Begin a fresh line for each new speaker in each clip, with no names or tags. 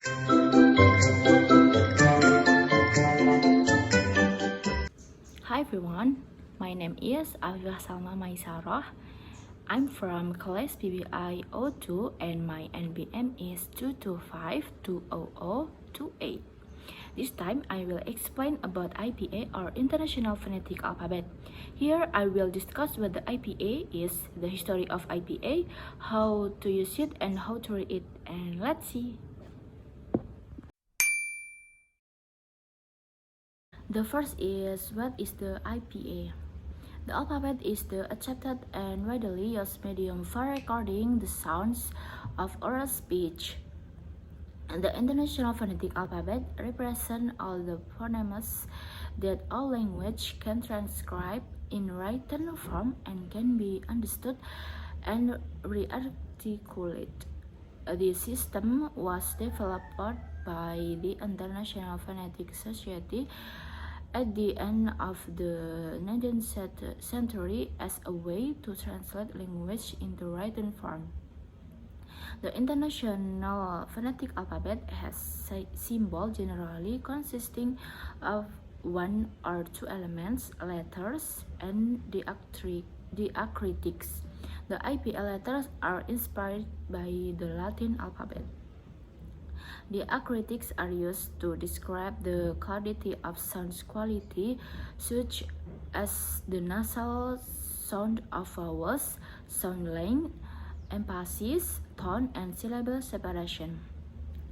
Hi everyone, my name is Afifah Salma Maisarah. I'm from class PBI02 and my NBM is 225-20028. This time I will explain about IPA or International Phonetic Alphabet. Here I will discuss what the IPA is, the history of IPA, how to use it and how to read it, and let's see. The first is what is the IPA? The alphabet is the accepted and widely used medium for recording the sounds of oral speech. And the International Phonetic Alphabet represents all the phonemes that all language can transcribe in written form and can be understood and re-articulate. This system was developed by the International Phonetic Society at the end of the 19th century as a way to translate language into written form. The International Phonetic Alphabet has symbol generally consisting of one or two elements, letters, and diacritics. The IPA letters are inspired by the Latin alphabet. The acritics are used to describe the quality of sound quality, such as the nasal sound of vowels, sound length, emphasis, tone, and syllable separation.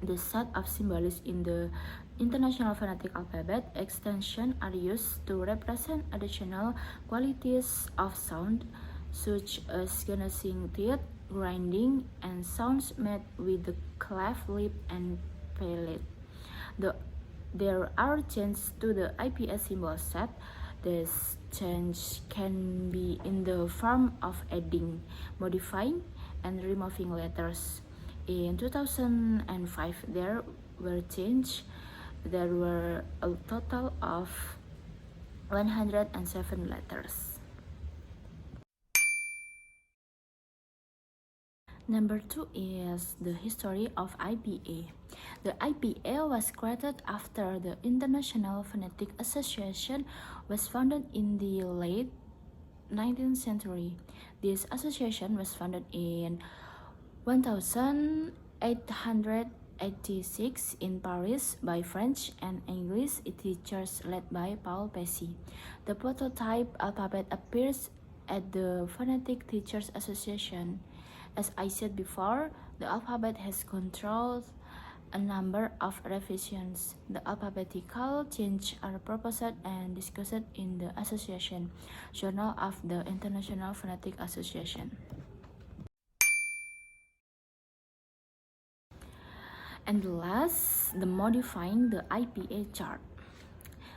The set of symbols in the International Phonetic Alphabet extension are used to represent additional qualities of sound, such as gnashing teeth, grinding, and sounds made with the cleft lip and palate. There are changes to the IPS symbol set. This change can be in the form of adding, modifying, and removing letters. In 2005, there were changes. There were a total of 107 letters. Number 2 is the history of IPA. The IPA was created after the International Phonetic Association was founded in the late 19th century. This association was founded in 1886 in Paris by French and English teachers led by Paul Pesci. The prototype alphabet appears at the Phonetic Teachers Association. As I said before, the alphabet has gone through a number of revisions. The alphabetical changes are proposed and discussed in the Association Journal of the International Phonetic Association. And last, the modifying the IPA chart.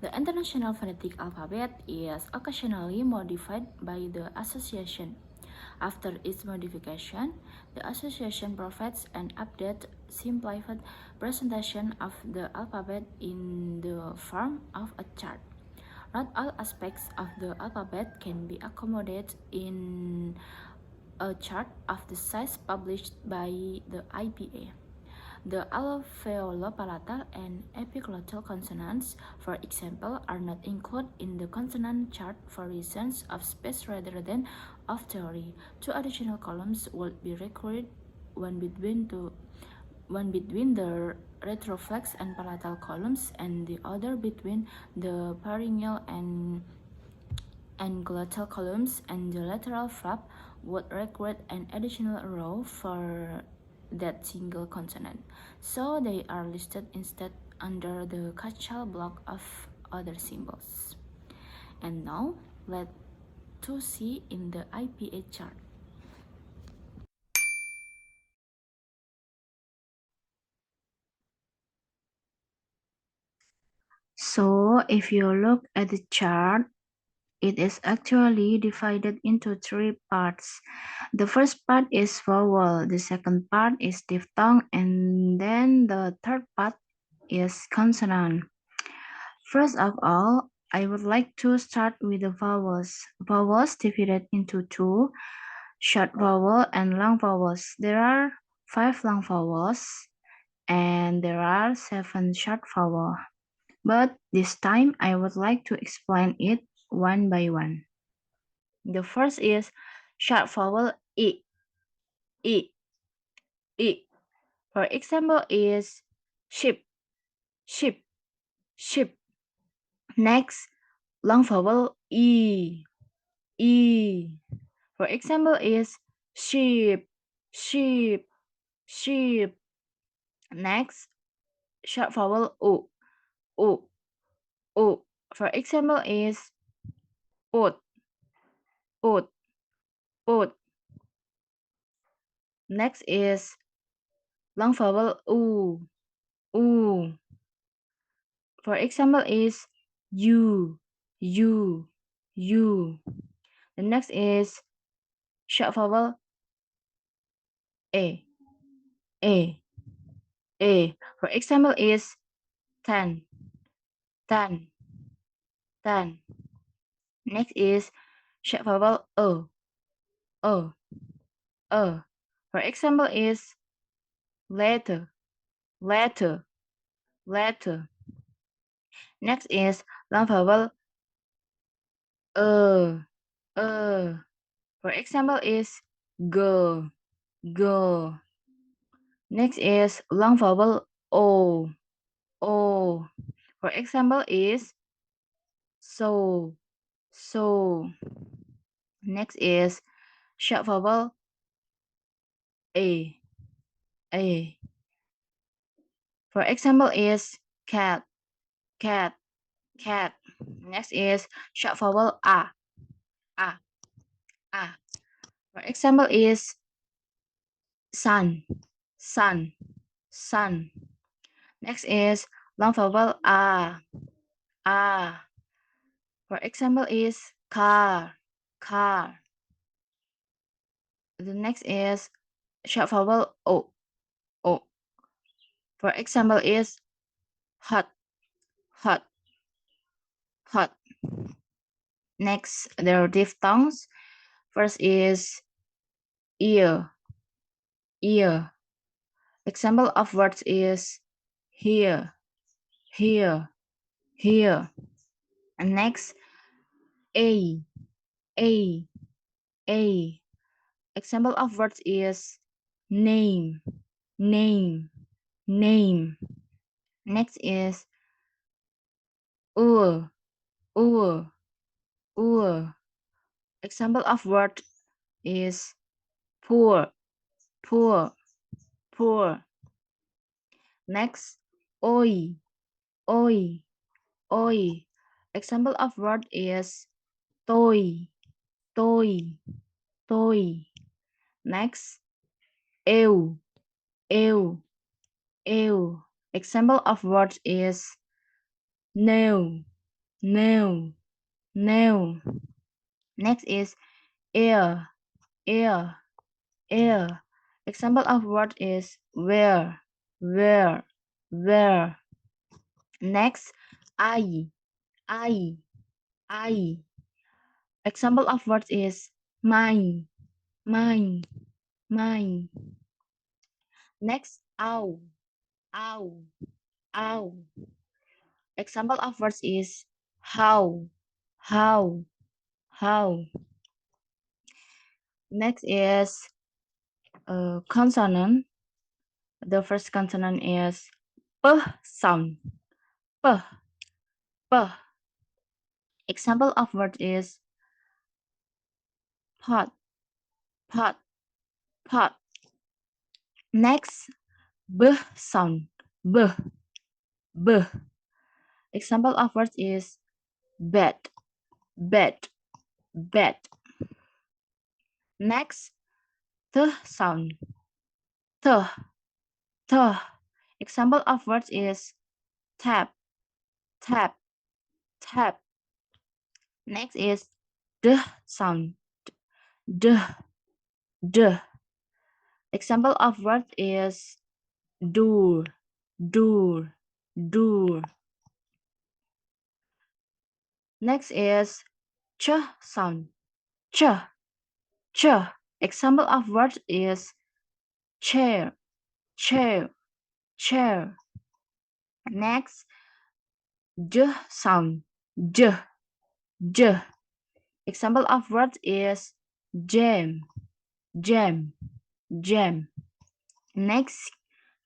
The International Phonetic Alphabet is occasionally modified by the association. After its modification, the association provides an updated, simplified presentation of the alphabet in the form of a chart. Not all aspects of the alphabet can be accommodated in a chart of the size published by the IPA. The alveolo-palatal and epiglottal consonants, for example, are not included in the consonant chart for reasons of space rather than of theory. Two additional columns would be required, one between the retroflex and palatal columns and the other between the pharyngeal and glottal columns, and the lateral flap would require an additional row for that single consonant. So they are listed instead under the catch-all block of other symbols. And now let's see in the IPA chart. So if you look at the chart, it is actually divided into three parts. The first part is vowel, the second part is diphthong, and then the third part is consonant. First of all, I would like to start with the vowels. Vowels divided into two, short vowel and long vowels. There are 5 long vowels and there are 7 short vowels. But this time I would like to explain it one by one. The first is short vowel E. E. E. For example is ship, ship, ship. Next, long vowel E. E. For example is sheep, sheep, sheep. Next, short vowel O. O. O. For example is oat, oat, oat. Next is long vowel U. U. For example is you, you, you. The next is short vowel A, A, A. For example is 10, 10, 10. Next is short vowel O, O. For example is letter, letter, letter. Next is long vowel uh. For example is go, go. Next is long vowel O. For example is so, so. Next is short vowel A, A. For example is cat, cat, cat. Next is short vowel A, A. For example is sun, sun, sun. Next is long vowel A. For example is car, car. The next is short vowel O. For example is hot, hot, hot. Next, there are diphthongs. First is ear, ear. Example of words is here, here, here. And next, a, a, a. Example of words is name, name, name. Next is ur, ur, ur. Example of word is poor, poor, poor. Next, oi, oi, oi. Example of word is toy, toy, toy. Next, eu, eu, eu. Example of word is no, no, no. Next is ear, ear, ear. Example of word is where, where, where. Next, I, I, I. Example of words is mine, mine, mine. Next, ow, ow, ow. Example of words is how, how, how. Next is consonant. The first consonant is p sound, p, p. Example of word is pot, pot, pot. Next, b sound, b, b. Example of words is bed, bed, bed. Next, t sound, t, t. Example of words is tap, tap, tap. Next is d sound, d, d. Example of word is door, door, door. Next is ch sound, ch, ch. Example of word is chair, chair, chair. Next, j sound, j, j. Example of words is jam, jam, jam. Next,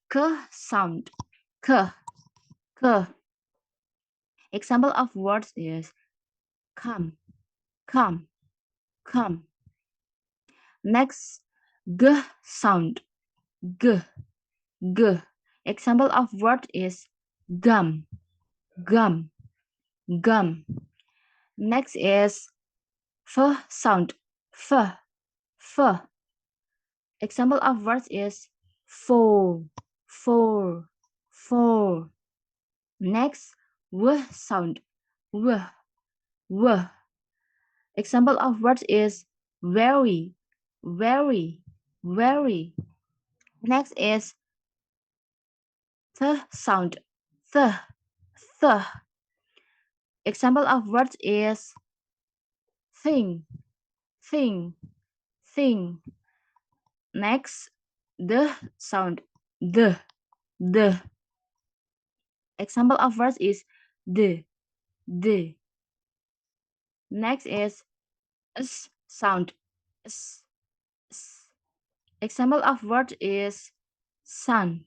k sound, k, k. Example of words is come, come, come. Next, g sound, g, g. Example of word is gum, gum, gum. Next is f sound, f, f. Example of words is fall, fall, fall. Next, w sound, w, w. Example of words is very, very, very. Next is th sound, th, th. Example of words is thing, thing, thing. Next, the sound, the. Example of words is the. Next is s sound, s, s. Example of word is sun,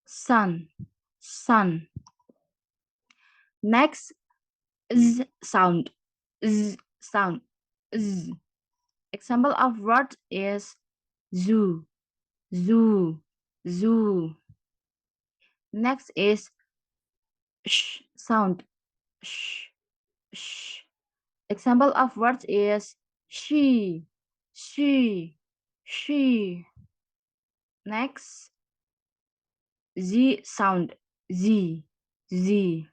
sun, sun. Next, z sound, z sound, z. Example of word is zoo, zoo, zoo. Next is sh sound, sh, sh. Example of words is she, she. Next, z sound, z, z.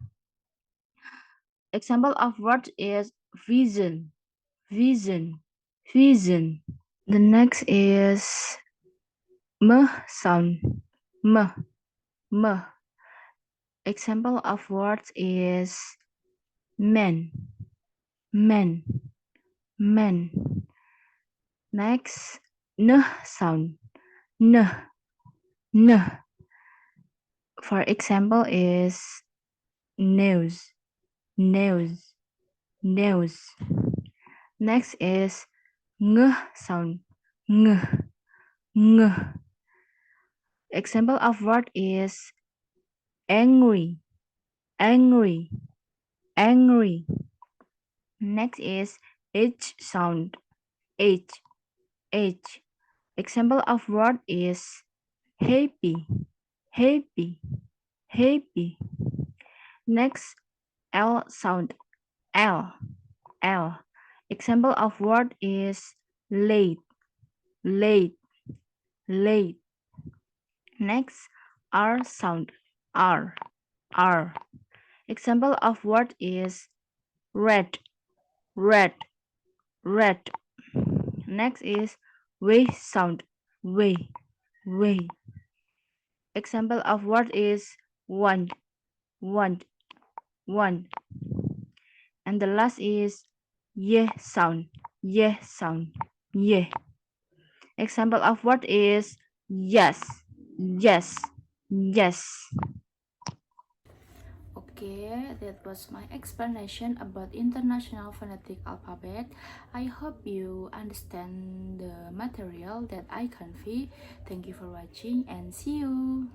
Example of word is vision, vision, vision. The next is m sound, m, m. Example of words is man, man, man. Next, n sound, n, n. For example is nails, nails, nails. Next is ng sound, ng, ng. Example of word is angry, angry, angry. Next is h sound, h, h. Example of word is happy, happy, happy. Next, l sound, l, l. Example of word is late, late, late. Next, r sound, r, r. Example of word is red, red, red. Next is way sound, way, way. Example of word is want, want, want. And the last is yeah sound, yeah sound, yeah. Example of word is yes, yes, yes. Okay, that was my explanation about International Phonetic Alphabet. I hope you understand the material that I convey. Thank you for watching and see you.